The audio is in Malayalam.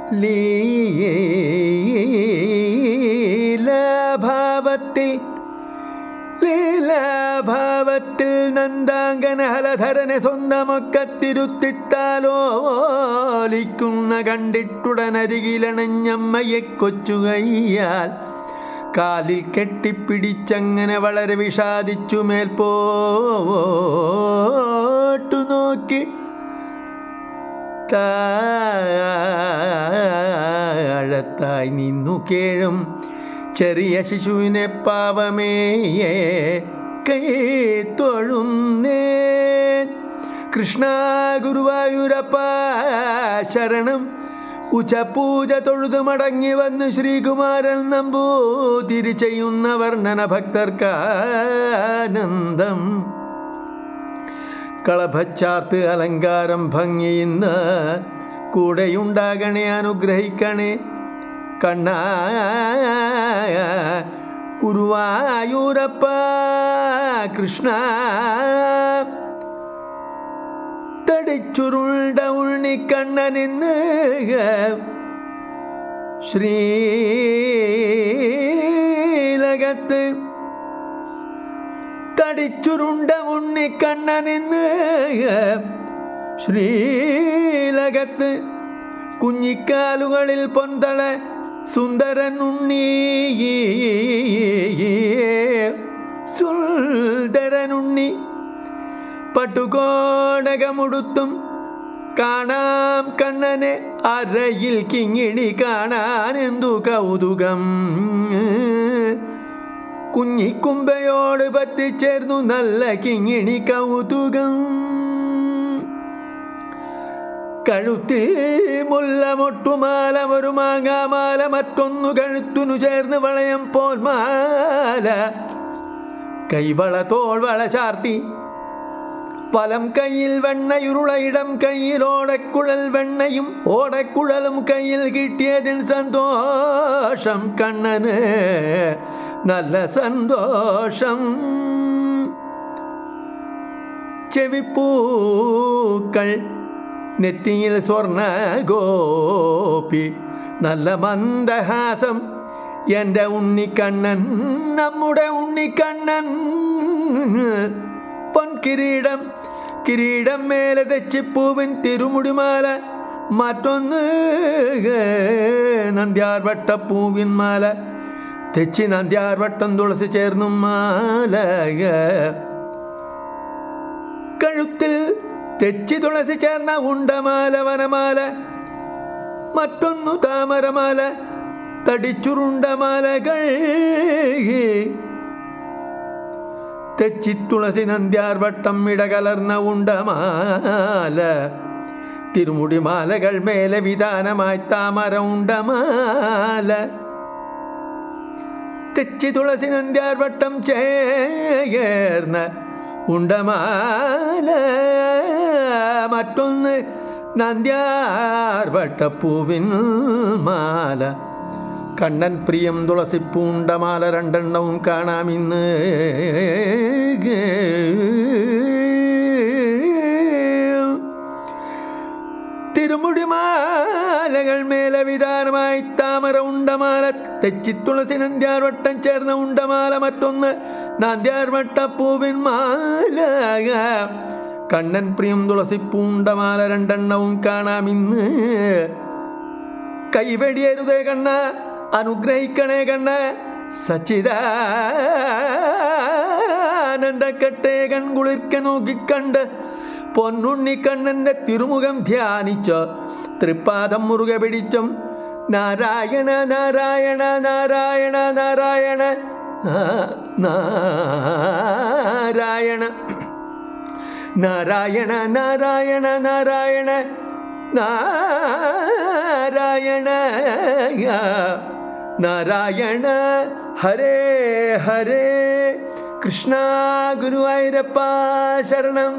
ലീലാഭാവത്തിൽ നന്ദാങ്കന ഹലധരനെ സ്വന്തമൊക്കത്തിരുത്തിത്താലോലിക്കുന്ന കണ്ടിട്ടുടനരികിലണഞ്ഞമ്മയെ കൊച്ചുകയ്യാൽ കാലിൽ കെട്ടിപ്പിടിച്ചങ്ങനെ വളരെ വിഷാദിച്ചു മേൽപോട്ടു നോക്കി താഴത്തായി നിന്നു കേഴും ചെറിയ ശിശുവിനെ പാവമേയെ കൈ തൊഴുന്നേ. കൃഷ്ണ ഗുരുവായൂരപ്പ ശരണം. ഉച്ചപൂജ തൊഴുതു മടങ്ങി വന്ന് ശ്രീകുമാരൻ നമ്പൂതിരി ചെയ്യുന്ന വർണ്ണന ഭക്തർക്കാനന്ദം. കളഭച്ചാർത്ത് അലങ്കാരം ഭംഗിയിന്ന് കൂടെയുണ്ടാകണേ, അനുഗ്രഹിക്കണേ കണ്ണ ഗുരുവായൂരപ്പ കൃഷ്ണ. തടിച്ചുരുണ്ട ഉണ്ണിക്കണ്ണനിന്ന് ശ്രീലകത്ത്, തടിച്ചുരുണ്ട ഉണ്ണിക്കണ്ണനിന്ന് ശ്രീലകത്ത്, കുഞ്ഞിക്കാലുകളിൽ പൊന്തള സുന്ദരൻ ഉണ്ണി, സുന്ദരനുണ്ണി. പട്ടുകോടകമുടുത്തും കാണാം കണ്ണനെ, അരയിൽ കിങ്ങിണി കാണാൻ എന്തു കൗതുകം. കുഞ്ഞിക്കുമ്പയോട് പറ്റിച്ചേർന്നു നല്ല കിങ്ങിണി കൗതുകം. കഴുത്തിൽ മുല്ല മൊട്ടുമാല, ഒരു മാങ്ങാമാല, മറ്റൊന്നു കഴുത്തുനു ചേർന്ന് വളയം പോൽ മാല. കൈവള തോൾവള ചാർത്തി വലം കയ്യിൽ വെണ്ണയുരുള, ഇടം കയ്യിൽ ഓടക്കുഴൽ വെണ്ണയും ഓടക്കുഴലും കയ്യിൽ കിട്ടിയതിൽ സന്തോഷം കണ്ണന് നല്ല സന്തോഷം. ചെവിപ്പൂക്കൾ നെറ്റിയിൽ സ്വർണ്ണ ഗോപി, നല്ല മന്ദഹാസം എൻ്റെ ഉണ്ണിക്കണ്ണൻ, നമ്മുടെ ഉണ്ണിക്കണ്ണൻ. പൊൻകിരീടം, കിരീടം മേലെ തെച്ചിപ്പൂവിൻ തിരുമുടിമാല, മറ്റൊന്ന് നന്ദ്യാർവട്ടപ്പൂവിൻ മാല, തെച്ചി നന്ദ്യാർവട്ടം തുളസി ചേർന്നും മാല. കഴുത്തിൽ തെച്ചി തുളസി ചേർന്ന ഉണ്ടമാല വനമാല, മറ്റൊന്നു താമരമാല, തടിച്ചുരുണ്ടമാലകൾ. തെച്ചി തുളസി നന്ദ്യാർവട്ടം ഇടകലർന്ന ഉണ്ടമാല, തിരുമുടിമാലകൾ മേലെ വിധാനമായി താമര ഉണ്ടമാല. തെച്ചി തുളസി നന്ദ്യാർവട്ടം ചേർന്ന ഉണ്ടമാല, മറ്റൊന്ന് നന്ദ്യാർവട്ടപ്പൂവിൻ മാല. കണ്ണൻ പ്രിയം തുളസിപ്പൂണ്ടമാല രണ്ടെണ്ണവും കാണാമിന്ന്. തിരുമുടിമാലകൾ മേലെ വിധാനമായി താമര ഉണ്ടമാല, തെച്ചി തുളസി നന്ദ്യാർവട്ടം ചേർന്ന ഉണ്ടമാല, മറ്റൊന്ന് നന്ദ്യാർവട്ടപ്പൂവിൻ മാല. കണ്ണൻ പ്രിയം തുളസിപ്പൂണ്ടമാല രണ്ടെണ്ണവും കാണാമിന്ന്. കൈവെടിയരുതേ കണ്ണ, അനുഗ്രഹിക്കണേ കണ്ണ. സച്ചിദാനന്ദക്കട്ടെ കൺകുളിർക്ക നോക്കിക്കണ്ട് പൊന്നുണ്ണിക്കണ്ണൻ്റെ തിരുമുഖം ധ്യാനിച്ച് തൃപ്പാദം മുറുകെ പിടിച്ചും നാരായണ നാരായണ നാരായണ നാരായണ നാരായണ നാരായണ നാരായണ നാരായണ നാരായണ നാരായണ ഹരേ ഹരേ. കൃഷ്ണ ഗുരുവായൂരപ്പ ശരണം.